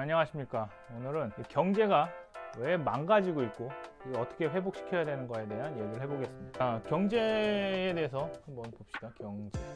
안녕하십니까. 오늘은 경제가 왜 망가지고 있고 이거 어떻게 회복시켜야 되는 거에 대한 얘기를 해보겠습니다. 경제에 대해서 한번 봅시다.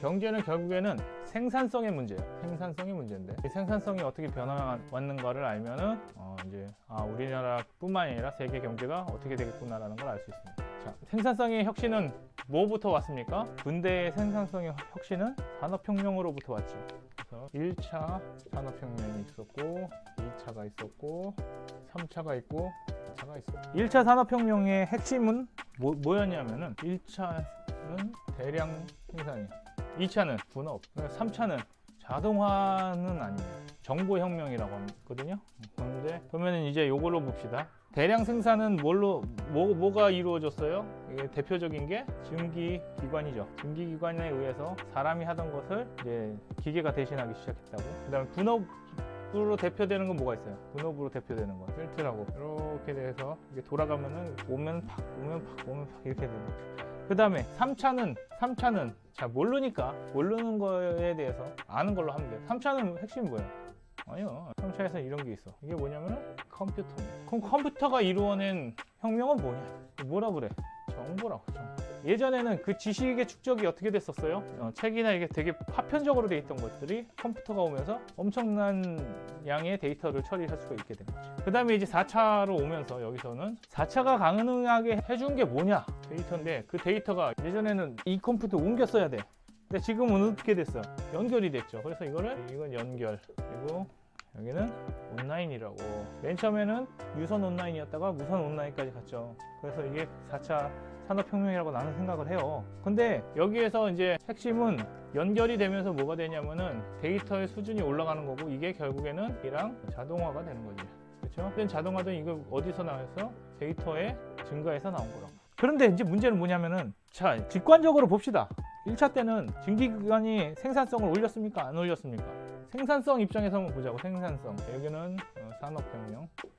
경제는 결국에는 생산성의 문제예요. 생산성의 문제인데 이 생산성이 어떻게 변화왔는가를 알면은 이제 우리나라뿐만 아니라 세계 경제가 어떻게 되겠구나라는 걸 알 수 있습니다. 자, 생산성의 혁신은 뭐부터 왔습니까? 근대의 생산성의 혁신은 산업혁명으로부터 왔죠. 그래서 1차 산업혁명이 있었고 2차가 있었고 3차가 있고 4차가 있었고 1차 산업혁명의 핵심은 뭐였냐면은 1차는 대량 생산이에요. 2차는 분업, 3차는 자동화는 아니에요. 정보혁명이라고 하거든요. 그런데 그러면 이제 요걸로 봅시다. 대량 생산은 뭐가 이루어졌어요? 이게 대표적인 게 증기기관이죠. 증기기관에 의해서 사람이 하던 것을 이제 기계가 대신하기 시작했다고. 그 다음에 분업으로 대표되는 건 뭐가 있어요? 분업으로 대표되는 거 벨트라고 이렇게 돼서 이게 돌아가면은 오면 팍 이렇게 되는 거죠. 그 다음에 3차는 자 모르는 거에 대해서 아는 걸로 하면 돼요. 3차는 핵심이 뭐예요? 아니요. 3차에서 이런 게 있어. 이게 뭐냐면은 컴퓨터입니다. 그럼 컴퓨터가 이루어낸 혁명은 뭐라 그래? 정보라고. 예전에는 그 지식의 축적이 어떻게 됐었어요? 책이나 이게 되게 파편적으로 돼 있던 것들이 컴퓨터가 오면서 엄청난 양의 데이터를 처리할 수가 있게 된 거죠. 그 다음에 이제 4차로 오면서 여기서는 4차가 가능하게 해준 게 뭐냐? 데이터인데 그 데이터가 예전에는 이 컴퓨터 옮겼어야 돼. 근데 지금은 어떻게 됐어? 연결이 됐죠. 그래서 이건 연결. 그리고 여기는 온라인이라고. 맨 처음에는 유선 온라인이었다가 무선 온라인까지 갔죠. 그래서 이게 4차 산업혁명이라고 나는 생각을 해요. 근데 여기에서 이제 핵심은 연결이 되면서 뭐가 되냐면은 데이터의 수준이 올라가는 거고 이게 결국에는 이랑 자동화가 되는 거지. 그렇죠? 자동화도 이거 어디서 나와서 데이터의 증가에서 나온 거라고. 그런데 이제 문제는 뭐냐면은 자, 직관적으로 봅시다. 1차 때는 증기기관이 생산성을 올렸습니까? 안 올렸습니까? 생산성 입장에서 한번 보자고. 생산성. 여기는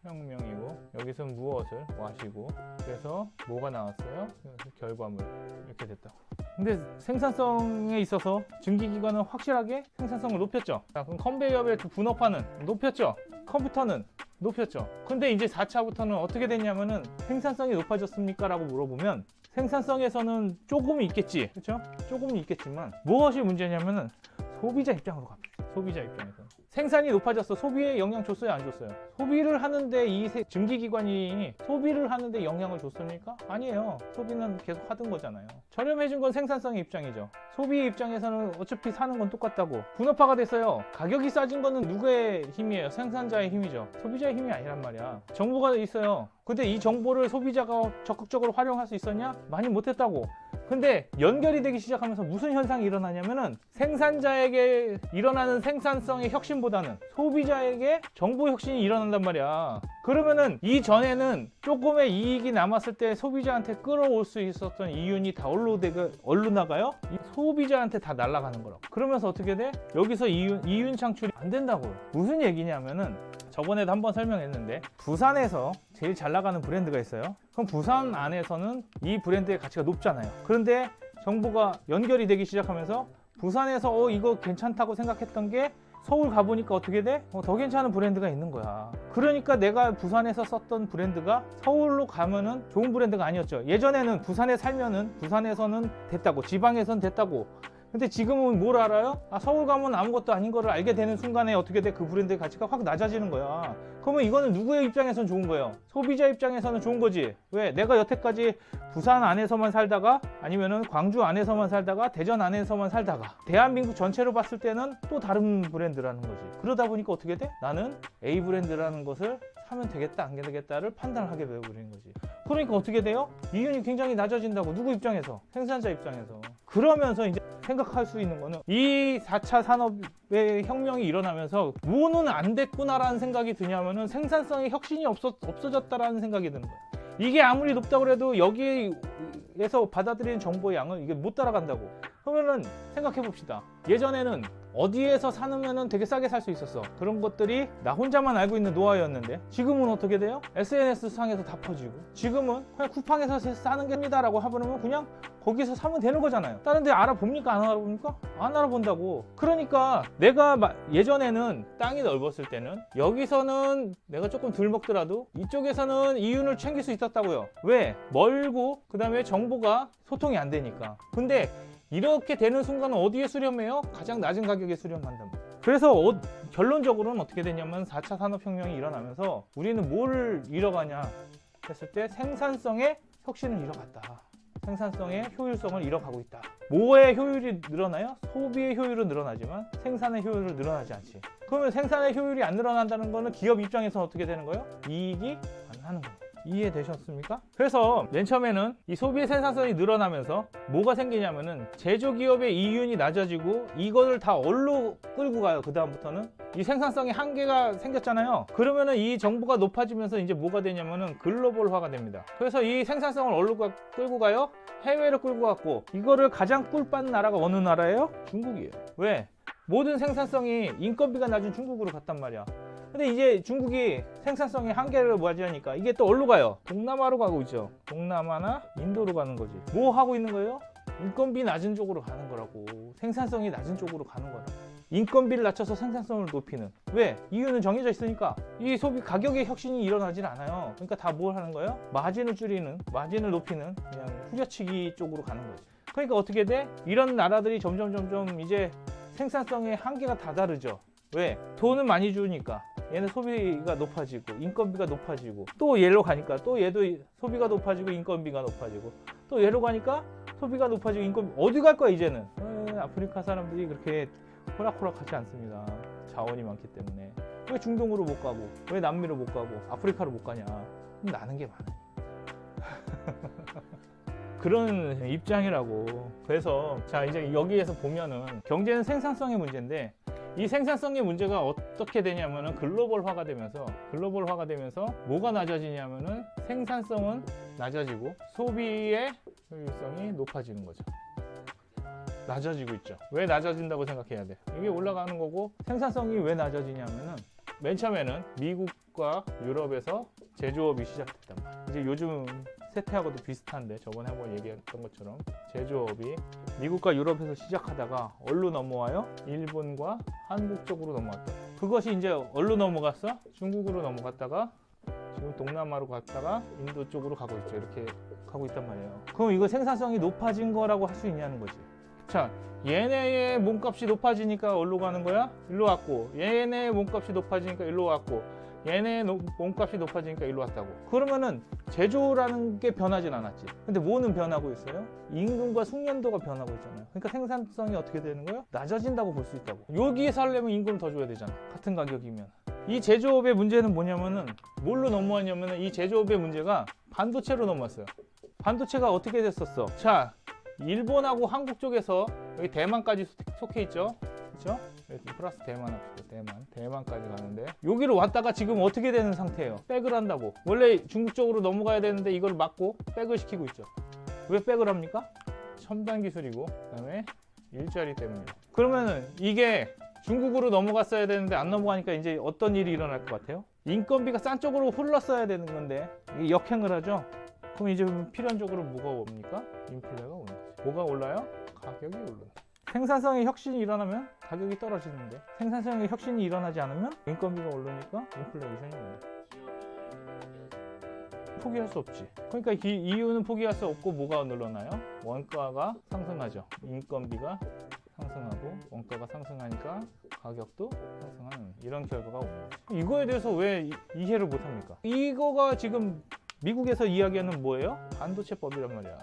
혁명이고 여기서는 무엇을 와시고 그래서 뭐가 나왔어요? 결과물 이렇게 됐다고. 근데 생산성에 있어서 증기기관은 확실하게 생산성을 높였죠. 자, 그럼 컨베이어 벨트 분업화는 높였죠. 컴퓨터는 높였죠. 근데 이제 4차부터는 어떻게 됐냐면은 생산성이 높아졌습니까? 라고 물어보면 생산성에서는 조금은 있겠지. 그렇죠? 조금은 있겠지만 무엇이 문제냐면은 소비자 입장으로 갑니다. 소비자 입장에서 생산이 높아졌어. 소비에 영향 줬어요? 안 줬어요? 소비를 하는데 이 증기기관이 소비를 하는데 영향을 줬습니까? 아니에요. 소비는 계속 하던 거잖아요. 저렴해진 건 생산성의 입장이죠. 소비 입장에서는 어차피 사는 건 똑같다고. 분업화가 됐어요. 가격이 싸진 거는 누구의 힘이에요? 생산자의 힘이죠. 소비자의 힘이 아니란 말이야. 정보가 있어요. 근데 이 정보를 소비자가 적극적으로 활용할 수 있었냐? 많이 못했다고. 근데 연결이 되기 시작하면서 무슨 현상이 일어나냐면은 생산자에게 일어나는 생산성의 혁신보다는 소비자에게 정보 혁신이 일어난단 말이야. 그러면은 이전에는 조금의 이익이 남았을 때 소비자한테 끌어올 수 있었던 이윤이 다 얼로 나가요? 이 소비자한테 다 날아가는 거라고. 그러면서 어떻게 돼? 여기서 이윤 창출이 안 된다고요. 무슨 얘기냐면은 저번에도 한번 설명했는데 부산에서 제일 잘 나가는 브랜드가 있어요. 그럼 부산 안에서는 이 브랜드의 가치가 높잖아요. 그런데 정보가 연결이 되기 시작하면서 부산에서 이거 괜찮다고 생각했던 게 서울 가보니까 어떻게 돼? 더 괜찮은 브랜드가 있는 거야. 그러니까 내가 부산에서 썼던 브랜드가 서울로 가면은 좋은 브랜드가 아니었죠. 예전에는 부산에 살면은 부산에서는 됐다고, 지방에선 됐다고. 근데 지금은 뭘 알아요? 서울 가면 아무것도 아닌 거를 알게 되는 순간에 어떻게 돼? 그 브랜드의 가치가 확 낮아지는 거야. 그러면 이거는 누구의 입장에서는 좋은 거예요? 소비자 입장에서는 좋은 거지. 왜? 내가 여태까지 부산 안에서만 살다가 아니면은 광주 안에서만 살다가 대전 안에서만 살다가 대한민국 전체로 봤을 때는 또 다른 브랜드라는 거지. 그러다 보니까 어떻게 돼? 나는 A 브랜드라는 것을 사면 되겠다 안 되겠다를 판단을 하게 되어버리는 거지. 그러니까 어떻게 돼요? 이윤이 굉장히 낮아진다고. 누구 입장에서? 생산자 입장에서. 그러면서 이제 생각할 수 있는 거는 이 4차 산업의 혁명이 일어나면서 뭐는 안 됐구나라는 생각이 드냐면은 생산성의 혁신이 없어졌다라는 생각이 드는 거예요. 이게 아무리 높다고 해도 여기에서 받아들이는 정보의 양은 이게 못 따라간다고. 그러면은 생각해 봅시다. 예전에는 어디에서 사놓으면 되게 싸게 살 수 있었어. 그런 것들이 나 혼자만 알고 있는 노하우였는데 지금은 어떻게 돼요? SNS 상에서 다 퍼지고 지금은 그냥 쿠팡에서 싸는 게입니다 라고 해보면 그냥 거기서 사면 되는 거잖아요. 다른 데 알아봅니까? 안 알아봅니까? 안 알아본다고. 그러니까 내가 예전에는 땅이 넓었을 때는 여기서는 내가 조금 덜 먹더라도 이쪽에서는 이윤을 챙길 수 있었다고요. 왜? 멀고 그 다음에 정보가 소통이 안 되니까. 근데 이렇게 되는 순간은 어디에 수렴해요? 가장 낮은 가격에 수렴한단 말이에요. 그래서 결론적으로는 어떻게 되냐면 4차 산업혁명이 일어나면서 우리는 뭘 잃어가냐 했을 때 생산성의 혁신을 잃어갔다. 생산성의 효율성을 잃어가고 있다. 뭐의 효율이 늘어나요? 소비의 효율은 늘어나지만 생산의 효율은 늘어나지 않지. 그러면 생산의 효율이 안 늘어난다는 거는 기업 입장에서 어떻게 되는 거예요? 이익이 안 나는 거예요. 이해되셨습니까? 그래서 맨 처음에는 이 소비의 생산성이 늘어나면서 뭐가 생기냐면은 제조기업의 이윤이 낮아지고 이거를 다 어디로 끌고 가요? 그 다음부터는 이 생산성의 한계가 생겼잖아요. 그러면은 이 정보가 높아지면서 이제 뭐가 되냐면은 글로벌화가 됩니다. 그래서 이 생산성을 어디로 끌고 가요? 해외로 끌고 갔고 이거를 가장 꿀빠는 나라가 어느 나라예요? 중국이에요. 왜? 모든 생산성이 인건비가 낮은 중국으로 갔단 말이야. 근데 이제 중국이 생산성의 한계를 맞이하니까 이게 또 어디로 가요? 동남아로 가고 있죠. 동남아나 인도로 가는 거지. 뭐 하고 있는 거예요? 인건비 낮은 쪽으로 가는 거라고. 생산성이 낮은 쪽으로 가는 거라고. 인건비를 낮춰서 생산성을 높이는. 왜? 이유는 정해져 있으니까. 이 소비 가격의 혁신이 일어나질 않아요. 그러니까 다 뭘 하는 거예요? 마진을 줄이는, 마진을 높이는 그냥 후려치기 쪽으로 가는 거지. 그러니까 어떻게 돼? 이런 나라들이 점점 이제 생산성의 한계가 다 다르죠. 왜? 돈은 많이 주니까. 얘는 소비가 높아지고 인건비가 높아지고 또 얘로 가니까 또 얘도 소비가 높아지고 인건비가 높아지고 또 얘로 가니까 소비가 높아지고 인건비 어디 갈 거야 이제는. 아프리카 사람들이 그렇게 호락호락하지 않습니다. 자원이 많기 때문에. 왜 중동으로 못 가고 왜 남미로 못 가고 아프리카로 못 가냐. 나는 게 많아요. 그런 입장이라고. 그래서 자 이제 여기에서 보면은 경제는 생산성의 문제인데 이 생산성의 문제가 어떻게 되냐면은 글로벌화가 되면서 뭐가 낮아지냐면은 생산성은 낮아지고 소비의 효율성이 높아지는 거죠. 낮아지고 있죠. 왜 낮아진다고 생각해야 돼? 이게 올라가는 거고 생산성이 왜 낮아지냐면은 맨 처음에는 미국과 유럽에서 제조업이 시작됐단 말이야. 이제 요즘 세태하고도 비슷한데 저번에 한번 얘기했던 것처럼 제조업이 미국과 유럽에서 시작하다가 어디로 넘어와요? 일본과 한국 쪽으로 넘어왔다. 그것이 이제 어디로 넘어갔어? 중국으로 넘어갔다가 지금 동남아로 갔다가 인도 쪽으로 가고 있죠. 이렇게 가고 있단 말이에요. 그럼 이거 생산성이 높아진 거라고 할 수 있냐는 거지. 자, 얘네의 몸값이 높아지니까 어디로 가는 거야? 일로 왔고, 얘네의 몸값이 높아지니까 일로 왔고, 얘네의 몸값이 높아지니까 일로 왔다고. 그러면은 제조라는 게 변하진 않았지. 근데 뭐는 변하고 있어요? 임금과 숙련도가 변하고 있잖아요. 그러니까 생산성이 어떻게 되는 거예요? 낮아진다고 볼 수 있다고. 여기에 살려면 임금을 더 줘야 되잖아. 같은 가격이면. 이 제조업의 문제는 뭐냐면은 뭘로 넘어왔냐면은 이 제조업의 문제가 반도체로 넘어왔어요. 반도체가 어떻게 됐었어? 자, 일본하고 한국 쪽에서 여기 대만까지 속해 있죠. 그렇죠? 플러스 대만 합시다. 대만까지 가는데 여기로 왔다가 지금 어떻게 되는 상태예요? 백을 한다고. 원래 중국 쪽으로 넘어가야 되는데 이걸 막고 백을 시키고 있죠. 왜 백을 합니까? 첨단 기술이고 그다음에 일자리 때문에. 그러면은 이게 중국으로 넘어갔어야 되는데 안 넘어가니까 이제 어떤 일이 일어날 것 같아요? 인건비가 싼 쪽으로 흘렀어야 되는 건데 이게 역행을 하죠. 그럼 이제 필연적으로 뭐가 옵니까? 인플레가 오는 거죠. 뭐가 올라요? 가격이 올라요. 생산성의 혁신이 일어나면 가격이 떨어지는데 생산성의 혁신이 일어나지 않으면 인건비가 오르니까 인플레이션이 오는 거예요. 포기할 수 없지. 그러니까 이 이유는 포기할 수 없고 뭐가 늘어나요? 원가가 상승하죠. 인건비가 상승하고 원가가 상승하니까 가격도 상승하는 이런 결과가 오는 거죠. 이거에 대해서 왜 이해를 못합니까? 이거가 지금 미국에서 이야기하는 뭐예요? 반도체법이란 말이야.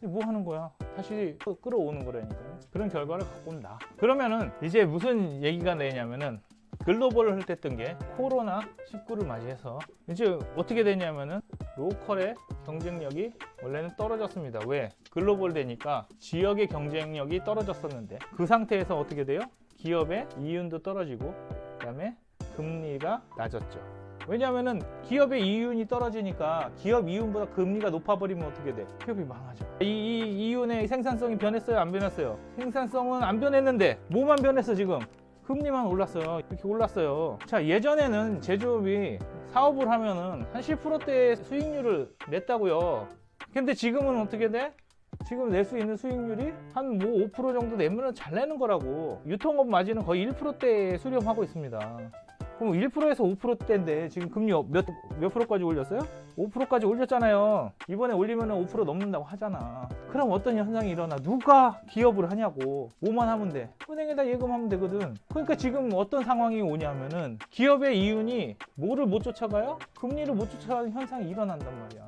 뭐 하는 거야? 다시 끌어오는 거라니까요. 그런 결과를 갖고 온다. 그러면은 이제 무슨 얘기가 되냐면은 글로벌을 흩었던 게 코로나19를 맞이해서 이제 어떻게 되냐면은 로컬의 경쟁력이 원래는 떨어졌습니다. 왜? 글로벌 되니까 지역의 경쟁력이 떨어졌었는데 그 상태에서 어떻게 돼요? 기업의 이윤도 떨어지고 그다음에 금리가 낮았죠. 왜냐하면은 기업의 이윤이 떨어지니까 기업 이윤보다 금리가 높아버리면 어떻게 돼? 기업이 망하죠. 이 이윤의 생산성이 변했어요? 안 변했어요? 생산성은 안 변했는데 뭐만 변했어 지금? 금리만 올랐어요. 이렇게 올랐어요. 자, 예전에는 제조업이 사업을 하면은 한 10%대의 수익률을 냈다고요. 근데 지금은 어떻게 돼? 지금 낼 수 있는 수익률이 한 뭐 5% 정도 내면 잘 내는 거라고. 유통업 마진은 거의 1%대에 수렴하고 있습니다. 그럼 1%에서 5%대인데 지금 금리 몇 프로까지 올렸어요? 5%까지 올렸잖아요. 이번에 올리면 5% 넘는다고 하잖아. 그럼 어떤 현상이 일어나? 누가 기업을 하냐고. 뭐만 하면 돼? 은행에다 예금하면 되거든. 그러니까 지금 어떤 상황이 오냐면은 기업의 이윤이 뭐를 못 쫓아가요? 금리를 못 쫓아가는 현상이 일어난단 말이야.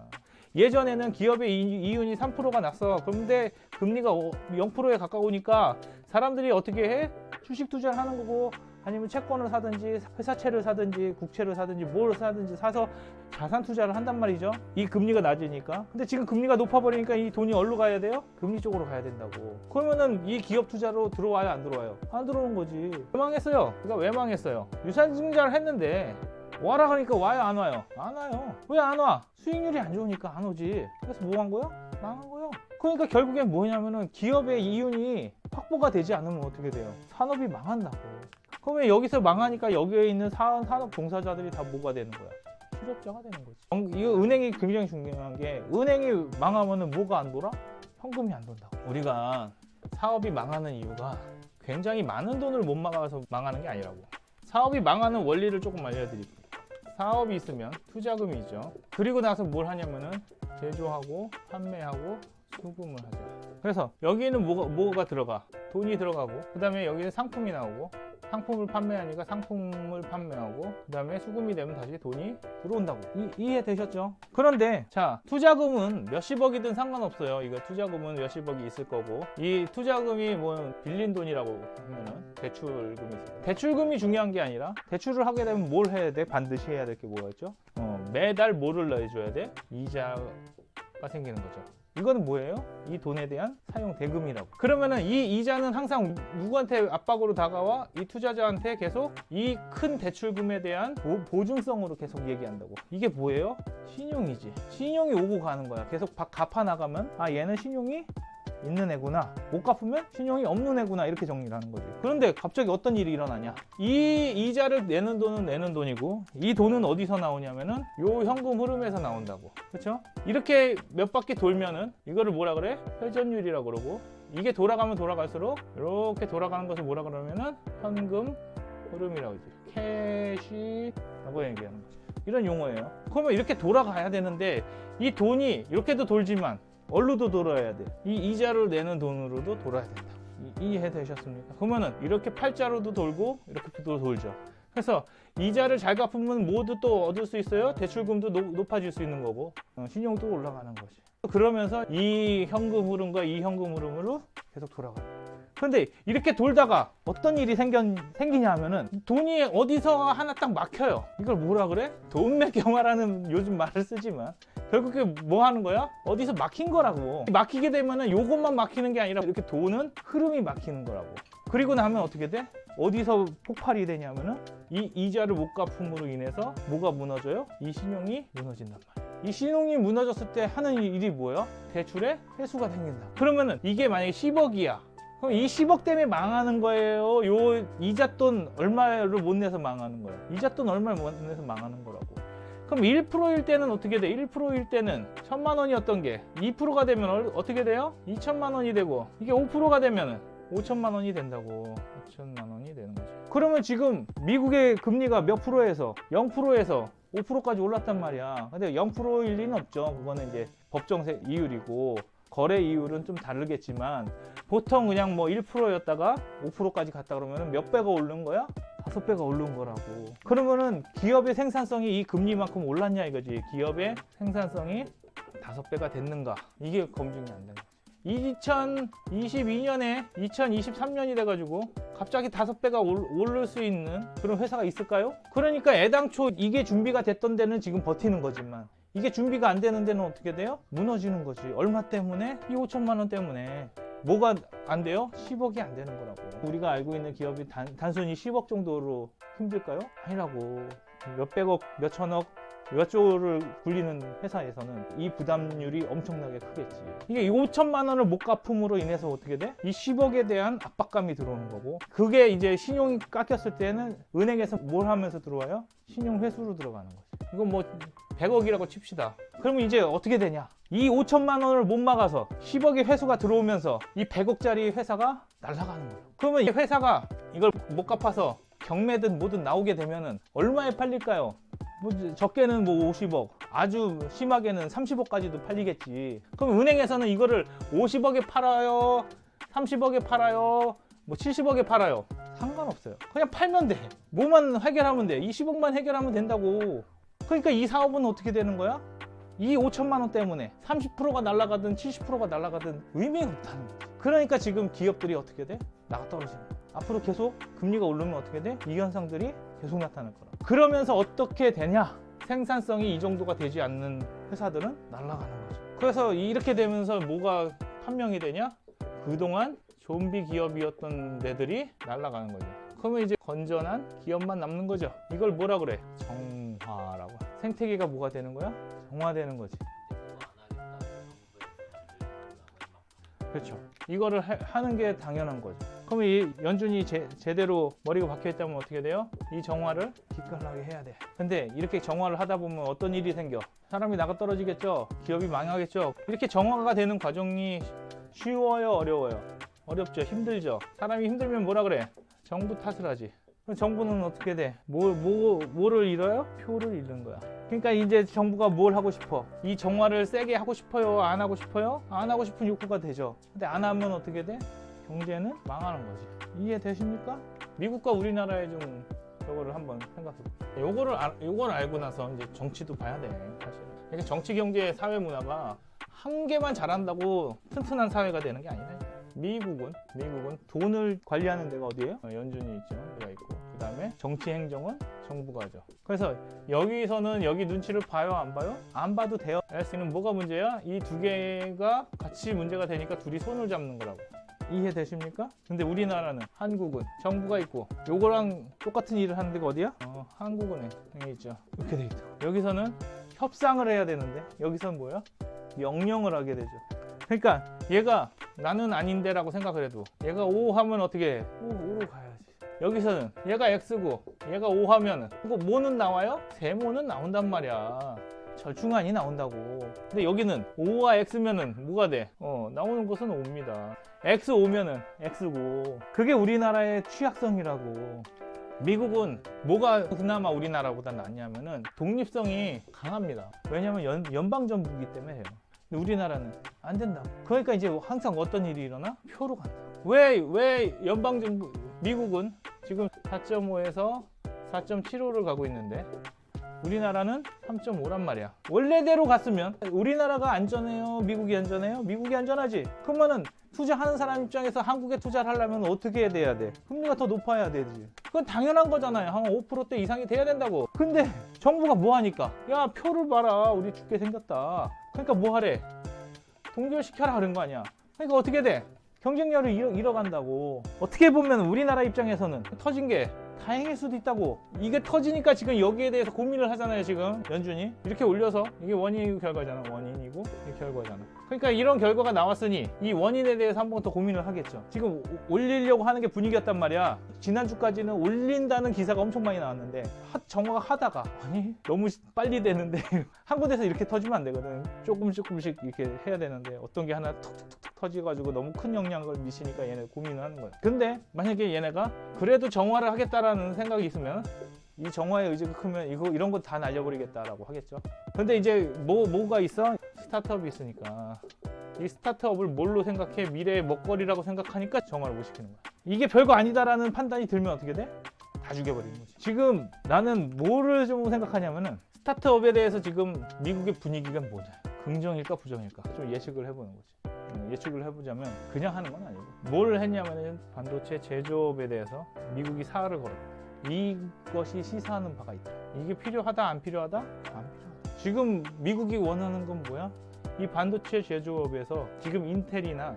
예전에는 기업의 이윤이 3%가 났어. 그런데 금리가 0%에 가까우니까 사람들이 어떻게 해? 주식 투자를 하는 거고, 아니면 채권을 사든지 회사채를 사든지 국채를 사든지 뭘 사든지 사서 자산 투자를 한단 말이죠. 이 금리가 낮으니까. 근데 지금 금리가 높아버리니까 이 돈이 어디로 가야 돼요? 금리 쪽으로 가야 된다고. 그러면은 이 기업 투자로 들어와요, 안 들어와요? 안 들어오는 거지. 왜 망했어요? 그러니까 왜 망했어요? 유상증자를 했는데 와라 하니까 와요, 안 와요? 안 와요. 왜 안 와? 수익률이 안 좋으니까 안 오지. 그래서 뭐 한 거야? 망한 거요. 그러니까 결국엔 뭐냐면은 기업의 이윤이 확보가 되지 않으면 어떻게 돼요? 산업이 망한다고. 그러면 여기서 망하니까 여기에 있는 산업 종사자들이 다 뭐가 되는 거야? 실업자가 되는 거지. 이거 은행이 굉장히 중요한 게, 은행이 망하면은 뭐가 안 돌아? 현금이 안 돈다고. 우리가 사업이 망하는 이유가 굉장히 많은 돈을 못 막아서 망하는 게 아니라고. 사업이 망하는 원리를 조금 알려드릴게요. 사업이 있으면 투자금이 있죠. 그리고 나서 뭘 하냐면은 제조하고 판매하고 수금을 하죠. 그래서 여기는 뭐가 들어가? 돈이 들어가고, 그 다음에 여기는 상품이 나오고, 상품을 판매하니까 상품을 판매하고, 그 다음에 수금이 되면 다시 돈이 들어온다고. 이해되셨죠? 그런데 자, 투자금은 몇십억이든 상관없어요. 이거 투자금은 몇십억이 있을 거고, 이 투자금이 뭐 빌린 돈이라고 하면은 대출금이 있어요. 대출금이 중요한 게 아니라, 대출을 하게 되면 뭘 해야 돼? 반드시 해야 될 게 뭐가 있죠? 매달 뭐를 내줘야 돼? 이자가 생기는 거죠. 이거는 뭐예요? 이 돈에 대한 사용 대금이라고. 그러면은 이 이자는 항상 누구한테 압박으로 다가와? 이 투자자한테 계속 이 큰 대출금에 대한 보증성으로 계속 얘기한다고. 이게 뭐예요? 신용이지. 신용이 오고 가는 거야. 계속 갚아 나가면, 아, 얘는 신용이 있는 애구나, 못 갚으면 신용이 없는 애구나, 이렇게 정리를 하는 거지. 그런데 갑자기 어떤 일이 일어나냐? 이 이자를 내는 돈은 내는 돈이고, 이 돈은 어디서 나오냐면은 요 현금 흐름에서 나온다고. 그렇죠? 이렇게 몇 바퀴 돌면은 이거를 뭐라 그래? 회전율이라고 그러고, 이게 돌아가면 돌아갈수록 이렇게 돌아가는 것을 뭐라 그러면은 현금 흐름이라고 하지. 캐시라고 얘기하는 거지. 이런 용어예요. 그러면 이렇게 돌아가야 되는데, 이 돈이 이렇게도 돌지만 얼로도 돌아야 돼. 이 이자를 내는 돈으로도 돌아야 된다. 이해되셨습니까? 그러면은 이렇게 팔자로도 돌고 이렇게도 돌죠. 그래서 이자를 잘 갚으면 모두 또 얻을 수 있어요. 대출금도 높아질 수 있는 거고, 신용도 올라가는 거지. 그러면서 이 현금 흐름과 이 현금 흐름으로 계속 돌아가요. 근데 이렇게 돌다가 어떤 일이 생기냐 하면은 돈이 어디서 하나 딱 막혀요. 이걸 뭐라 그래? 돈맥경화라는 요즘 말을 쓰지만 결국에 뭐 하는 거야? 어디서 막힌 거라고. 막히게 되면은 요것만 막히는 게 아니라 이렇게 돈은 흐름이 막히는 거라고. 그리고 나면 어떻게 돼? 어디서 폭발이 되냐면은 이 이자를 못 갚음으로 인해서 뭐가 무너져요? 이 신용이 무너진단 말이야. 이 신용이 무너졌을 때 하는 일이 뭐예요? 대출의 회수가 생긴다. 그러면은 이게 만약에 10억이야. 그럼 이 10억 때문에 망하는 거예요? 요 이잣돈 얼마를 못 내서 망하는 거예요? 이잣돈 얼마를 못 내서 망하는 거라고. 그럼 1%일 때는 어떻게 돼? 1%일 때는 1000만 원이었던 게 2%가 되면 어떻게 돼요? 2000만 원이 되고, 이게 5%가 되면은 5천만 원이 된다고. 5천만 원이 되는 거죠. 그러면 지금 미국의 금리가 몇 프로에서 0%에서 5%까지 올랐단 말이야. 근데 0%일 리는 없죠. 그거는 이제 법정 이율이고, 거래 이율은 좀 다르겠지만 보통 그냥 뭐 1%였다가 5%까지 갔다 그러면 몇 배가 오른 거야? 5배가 오른 거라고. 그러면은 기업의 생산성이 이 금리만큼 올랐냐 이거지. 기업의 생산성이 5배가 됐는가? 이게 검증이 안 되는 거지. 2022년에 2023년이 돼가지고 갑자기 5배가 오를 수 있는 그런 회사가 있을까요? 그러니까 애당초 이게 준비가 됐던 데는 지금 버티는 거지만, 이게 준비가 안 되는 데는 어떻게 돼요? 무너지는 거지. 얼마 때문에? 이 5천만 원 때문에. 뭐가 안 돼요? 10억이 안 되는 거라고. 우리가 알고 있는 기업이 단순히 10억 정도로 힘들까요? 아니라고. 몇백억, 몇천억 몇 조를 굴리는 회사에서는 이 부담률이 엄청나게 크겠지. 이게 5천만 원을 못 갚음으로 인해서 어떻게 돼? 이 10억에 대한 압박감이 들어오는 거고, 그게 이제 신용이 깎였을 때는 은행에서 뭘 하면서 들어와요? 신용 회수로 들어가는 거지. 이건 뭐 100억이라고 칩시다. 그러면 이제 어떻게 되냐? 이 5천만 원을 못 막아서 10억의 회수가 들어오면서 이 100억짜리 회사가 날아가는 거예요. 그러면 이 회사가 이걸 못 갚아서 경매든 뭐든 나오게 되면은 얼마에 팔릴까요? 뭐 적게는 뭐 50억, 아주 심하게는 30억까지도 팔리겠지. 그럼 은행에서는 이거를 50억에 팔아요, 30억에 팔아요, 뭐 70억에 팔아요, 상관없어요. 그냥 팔면 돼. 뭐만 해결하면 돼. 20억만 해결하면 된다고. 그러니까 이 사업은 어떻게 되는 거야? 이 5천만 원 때문에 30%가 날아가든 70%가 날아가든 의미가 없다는 거지. 그러니까 지금 기업들이 어떻게 돼? 나가 떨어지는 거야. 앞으로 계속 금리가 오르면 어떻게 돼? 이 현상들이 계속 나타날 거라. 그러면서 어떻게 되냐? 생산성이 이 정도가 되지 않는 회사들은 날아가는 거죠. 그래서 이렇게 되면서 뭐가 판명이 되냐? 그동안 좀비 기업이었던 데들이 날아가는 거죠. 그러면 이제 건전한 기업만 남는 거죠. 이걸 뭐라 그래? 정화라고. 생태계가 뭐가 되는 거야? 정화되는 거지. 그렇죠. 이거를 하는 게 당연한 거죠. 그러면 이 연준이 제대로 머리가 박혀 있다면 어떻게 돼요? 이 정화를 기깔나게 해야 돼. 근데 이렇게 정화를 하다 보면 어떤 일이 생겨? 사람이 나가 떨어지겠죠? 기업이 망하겠죠? 이렇게 정화가 되는 과정이 쉬워요? 어려워요? 어렵죠? 힘들죠? 사람이 힘들면 뭐라 그래? 정부 탓을 하지. 그럼 정부는 어떻게 돼? 뭐를 잃어요? 표를 잃는 거야. 그러니까 이제 정부가 뭘 하고 싶어? 이 정화를 세게 하고 싶어요? 안 하고 싶어요? 안 하고 싶은 욕구가 되죠. 근데 안 하면 어떻게 돼? 경제는 망하는 거지. 이해되십니까? 미국과 우리나라의 좀 저거를 한번 생각해 보세요. 요거를 알고 나서 이제 정치도 봐야 돼, 사실. 그러니까 정치, 경제, 사회 문화가 한 개만 잘한다고 튼튼한 사회가 되는 게 아니다. 미국은 돈을 관리하는 데가 어디예요? 연준이 있죠. 내가 있고. 그 다음에 정치 행정은 정부가 하죠. 그래서 여기서는 여기 눈치를 봐요, 안 봐요? 안 봐도 돼요. LC는 뭐가 문제야? 이 두 개가 같이 문제가 되니까 둘이 손을 잡는 거라고. 이해되십니까? 근데 우리나라는, 한국은 정부가 있고 요거랑 똑같은 일을 하는 데가 어디야? 한국은행이 있죠. 이렇게 돼 있다. 여기서는 협상을 해야 되는데 여기서는 뭐야? 명령을 하게 되죠. 그러니까 얘가 나는 아닌데 라고 생각을 해도 얘가 O 하면 어떻게 해? O로 가야지. 여기서는 얘가 X고 얘가 O 하면 그거 뭐는 나와요? 세모는 나온단 말이야. 절충안이 나온다고. 근데 여기는 O와 X면은 뭐가 돼? 나오는 것은 O입니다. X 오면은 X고. 그게 우리나라의 취약성이라고. 미국은 뭐가 그나마 우리나라보다 낫냐면은 독립성이 강합니다. 왜냐면 연방정부이기 때문에 해요. 근데 우리나라는 안 된다고. 그러니까 이제 항상 어떤 일이 일어나? 표로 간다. 왜 연방정부, 미국은 지금 4.5에서 4.75를 가고 있는데 우리나라는 3.5란 말이야. 원래대로 갔으면 우리나라가 안전해요? 미국이 안전해요? 미국이 안전하지? 그러면은 투자하는 사람 입장에서 한국에 투자를 하려면 어떻게 돼야 돼? 금리가 더 높아야 되지. 그건 당연한 거잖아요. 한 5% 이상이 돼야 된다고. 근데 정부가 뭐 하니까? 야, 표를 봐라. 우리 죽게 생겼다. 그러니까 뭐 하래? 동결시켜라 그런 거 아니야. 그러니까 어떻게 돼? 경쟁력을 잃어간다고. 어떻게 보면 우리나라 입장에서는 터진 게 다행일 수도 있다고. 이게 터지니까 지금 여기에 대해서 고민을 하잖아요. 지금 연준이 이렇게 올려서 이게 원인이고 결과잖아. 원인이고 이게 결과잖아. 그러니까 이런 결과가 나왔으니 이 원인에 대해서 한 번 더 고민을 하겠죠. 지금 올리려고 하는 게 분위기였단 말이야. 지난주까지는 올린다는 기사가 엄청 많이 나왔는데 정화가 하다가 아니 너무 빨리 되는데 한 군데서 이렇게 터지면 안 되거든. 조금씩 이렇게 해야 되는데 어떤 게 하나 툭툭툭 터져가지고 너무 큰 영향을 미치니까 얘네 고민을 하는 거야. 근데 만약에 얘네가 그래도 정화를 하겠다라는 생각이 있으면 이 정화의 의지가 크면 이런 거 다 날려버리겠다라고 하겠죠. 근데 이제 뭐가 있어? 스타트업이 있으니까 이 스타트업을 뭘로 생각해? 미래의 먹거리라고 생각하니까 정화를 못 시키는 거야. 이게 별거 아니다라는 판단이 들면 어떻게 돼? 다 죽여버리는 거지. 지금 나는 뭐를 좀 생각하냐면은 스타트업에 대해서 지금 미국의 분위기가 뭐냐? 긍정일까 부정일까? 좀 예측을 해보는 거지. 예측을 해보자면 그냥 하는 건 아니고 뭘 했냐면은 반도체 제조업에 대해서 미국이 사활을 걸었다. 이것이 시사하는 바가 있다. 이게 필요하다 안 필요하다? 안 필요하다. 지금 미국이 원하는 건 뭐야? 이 반도체 제조업에서 지금 인텔이나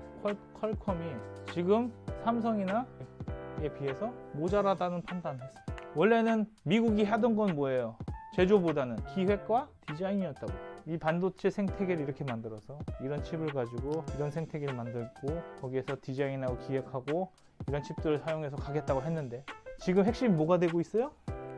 퀄컴이 지금 삼성이나에 비해서 모자라다는 판단을 했어요. 원래는 미국이 하던 건 뭐예요? 제조보다는 기획과 디자인이었다고. 이 반도체 생태계를 이렇게 만들어서 이런 칩을 가지고 이런 생태계를 만들고 거기에서 디자인하고 기획하고 이런 칩들을 사용해서 가겠다고 했는데 지금 핵심이 뭐가 되고 있어요?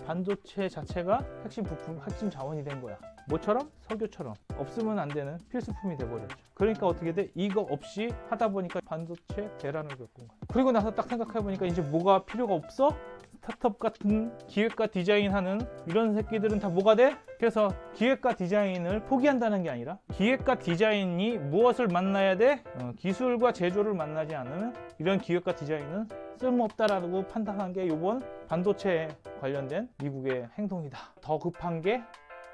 반도체 자체가 핵심 부품, 핵심 자원이 된 거야. 뭐처럼? 석유처럼 없으면 안 되는 필수품이 돼버렸죠. 그러니까 어떻게 돼? 이거 없이 하다 보니까 반도체 대란을 겪은 거야. 그리고 나서 딱 생각해보니까 이제 뭐가 필요가 없어? 스타트업 같은 기획과 디자인하는 이런 새끼들은 다 뭐가 돼? 그래서 기획과 디자인을 포기한다는 게 아니라 기획과 디자인이 무엇을 만나야 돼? 기술과 제조를 만나지 않으면 이런 기획과 디자인은 쓸모없다라고 판단한 게 이번 반도체에 관련된 미국의 행동이다. 더 급한 게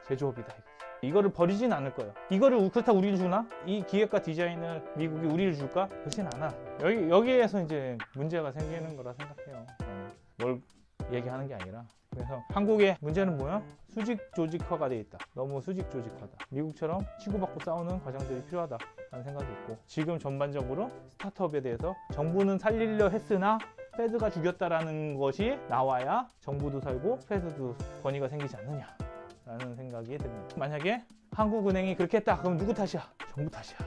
제조업이다. 이거를 버리진 않을 거예요. 이거를 그렇다고 우리를 주나? 이 기획과 디자인을 미국이 우리를 줄까? 그렇진 않아. 여기에서 이제 문제가 생기는 거라 생각해요. 뭘 얘기하는 게 아니라. 그래서 한국의 문제는 뭐야? 수직 조직화가 돼 있다. 너무 수직 조직화다. 미국처럼 치고받고 싸우는 과정들이 필요하다라는 생각이 있고, 지금 전반적으로 스타트업에 대해서 정부는 살리려 했으나 패드가 죽였다라는 것이 나와야 정부도 살고 패드도 권위가 생기지 않느냐라는 생각이 듭니다. 만약에 한국은행이 그렇게 했다. 그럼 누구 탓이야? 정부 탓이야.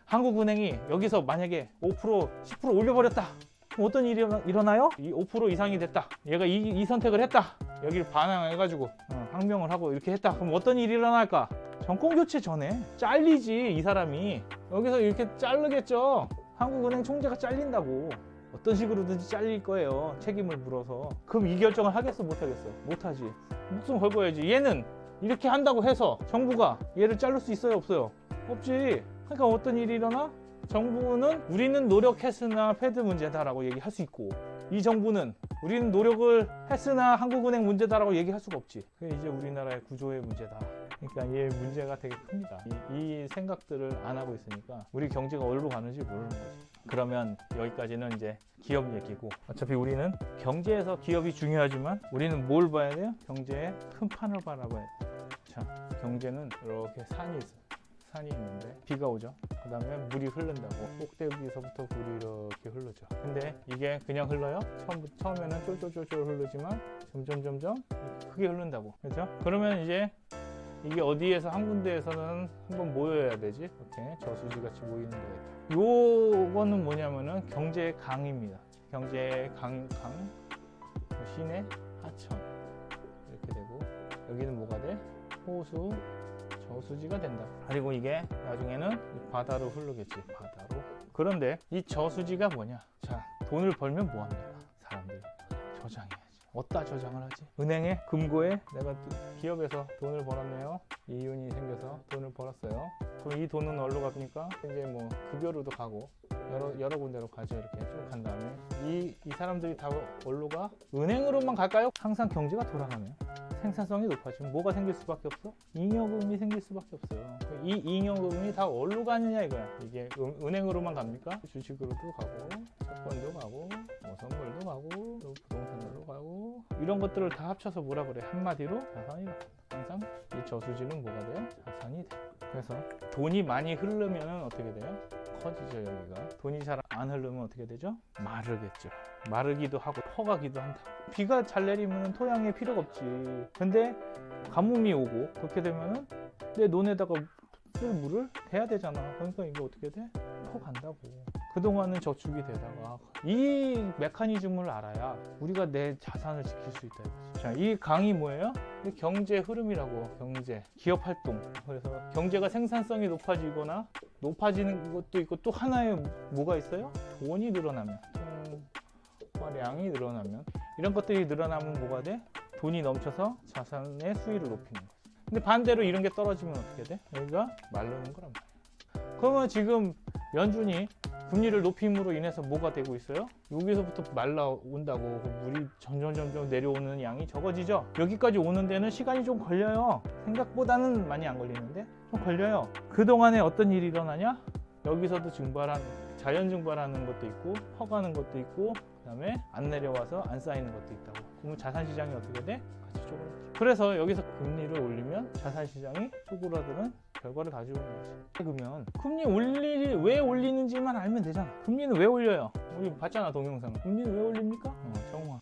한국은행이 여기서 만약에 5%, 10% 올려버렸다. 그럼 어떤 일이 일어나요? 이 5% 이상이 됐다. 얘가 이 선택을 했다. 여기를 반항해가지고 항명을 하고 이렇게 했다. 그럼 어떤 일이 일어날까? 정권 교체 전에 잘리지. 이 사람이 여기서 이렇게 자르겠죠. 한국은행 총재가 잘린다고. 어떤 식으로든지 잘릴 거예요. 책임을 물어서. 그럼 이 결정을 하겠어? 못하겠어? 못하지. 목숨 걸고야지. 얘는 이렇게 한다고 해서 정부가 얘를 자를 수 있어요? 없어요? 없지. 그러니까 어떤 일이 일어나? 정부는 우리는 노력했으나 패드 문제다라고 얘기할 수 있고, 이 정부는 우리는 노력을 했으나 한국은행 문제다라고 얘기할 수가 없지. 그게 이제 우리나라의 구조의 문제다. 그러니까 이 문제가 되게 큽니다. 이 생각들을 안 하고 있으니까 우리 경제가 어디로 가는지 모르는 거지. 그러면 여기까지는 이제 기업 얘기고, 어차피 우리는 경제에서 기업이 중요하지만 우리는 뭘 봐야 돼요? 경제의 큰 판을 바라봐야 돼요. 자, 경제는 이렇게 산이 있어요. 산이 있는데 비가 오죠. 그 다음에 물이 흐른다고. 꼭대기서부터 물이 이렇게 흐르죠. 근데 이게 그냥 흘러요? 처음에는 쫄쫄쫄쫄 흐르지만 점점 크게 흐른다고. 그렇죠? 그러면 이제 이게 어디에서 한 군데에서는 한번 모여야 되지. 이렇게 저수지 같이 모이는 데가 있다. 요거는 뭐냐면은 경제의 강입니다. 경제의 강, 시내, 하천 이렇게 되고, 여기는 뭐가 돼? 호수, 저수지가 된다. 그리고 이게 나중에는 바다로 흐르겠지. 바다로. 그런데 이 저수지가 뭐냐? 자, 돈을 벌면 뭐합니까? 사람들이 저장해야지. 어디다 저장을 하지? 은행에, 금고에. 내가 기업에서 돈을 벌었네요. 이윤이 생겨서 돈을 벌었어요. 그럼 이 돈은 어디로 갑니까? 이제 뭐 급여로도 가고 여러 군데로 가죠. 이렇게 쭉 간 다음에 이 사람들이 다 어디로 가? 은행으로만 갈까요? 항상 경제가 돌아가면 생산성이 높아지면 뭐가 생길 수밖에 없어? 잉여금이 생길 수밖에 없어요. 이 잉여금이 다 어디로 가느냐 이거야. 이게 은행으로만 갑니까? 주식으로도 가고, 채권도 가고, 뭐 선물도 가고, 또 부동산으로 가고, 이런 것들을 다 합쳐서 뭐라 그래? 한마디로 자산이다. 항상 이 저수지는 뭐가 돼요? 자산이 돼. 그래서 돈이 많이 흐르면 어떻게 돼요? 커지죠. 여기가. 돈이 잘 안 흐르면 어떻게 되죠? 마르겠죠. 마르기도 하고 퍼가기도 한다. 비가 잘 내리면 토양에 필요가 없지. 근데 가뭄이 오고 그렇게 되면은 내 논에다가 쓸 물을 대야 되잖아. 그러니까 이게 어떻게 돼? 퍼간다고. 그동안은 저축이 되다가 이 메커니즘을 알아야 우리가 내 자산을 지킬 수 있다 이거지. 자, 이 강이 뭐예요? 경제 흐름이라고. 경제, 기업 활동. 그래서 경제가 생산성이 높아지거나 높아지는 것도 있고, 또 하나의 뭐가 있어요? 돈이 늘어나면, 통화량이 늘어나면, 이런 것들이 늘어나면 뭐가 돼? 돈이 넘쳐서 자산의 수위를 높이는 거지. 근데 반대로 이런 게 떨어지면 어떻게 돼? 여기가 마르는 거란 말이야. 그러면 지금 연준이 금리를 높임으로 인해서 뭐가 되고 있어요? 여기서부터 말라온다고. 물이 점점 내려오는 양이 적어지죠. 여기까지 오는 데는 시간이 좀 걸려요. 생각보다는 많이 안 걸리는데 좀 걸려요. 그동안에 어떤 일이 일어나냐? 여기서도 자연 증발하는 것도 있고, 퍼가는 것도 있고, 그 다음에 안 내려와서 안 쌓이는 것도 있다고. 그러면 자산 시장이 어떻게 돼? 같이 쪼그라들어. 그래서 여기서 금리를 올리면 자산시장이 쪼그라드는 결과를 가지고 있는 거지. 그러면 금리 왜 올리는지만 알면 되잖아. 금리는 왜 올려요? 우리 봤잖아, 동영상. 금리는 왜 올립니까?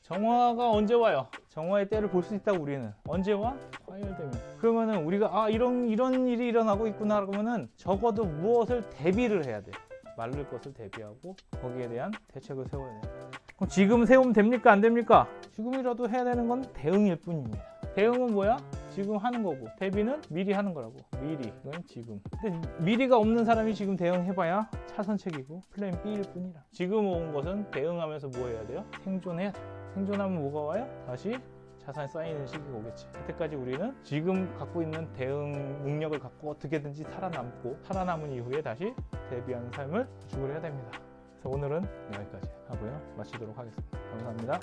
정화가 언제 와요? 정화의 때를 볼 수 있다고. 우리는 언제 와? 화요일되면. 그러면은 우리가 이런 일이 일어나고 있구나 그러면은 적어도 무엇을 대비를 해야 돼. 말릴 것을 대비하고 거기에 대한 대책을 세워야 돼. 그럼 지금 세우면 됩니까? 안 됩니까? 지금이라도 해야 되는 건 대응일 뿐입니다. 대응은 뭐야? 지금 하는 거고, 대비는 미리 하는 거라고. 미리, 이건 지금. 근데 미리가 없는 사람이 지금 대응해봐야 차선책이고 플랜 B일 뿐이라. 지금 온 것은 대응하면서 뭐 해야 돼요? 생존해야 돼. 생존하면 뭐가 와요? 다시 자산이 쌓이는 시기가 오겠지. 그때까지 우리는 지금 갖고 있는 대응 능력을 갖고 어떻게든지 살아남고, 살아남은 이후에 다시 대비하는 삶을 구축을 해야 됩니다. 그래서 오늘은 여기까지 하고요. 마치도록 하겠습니다. 감사합니다.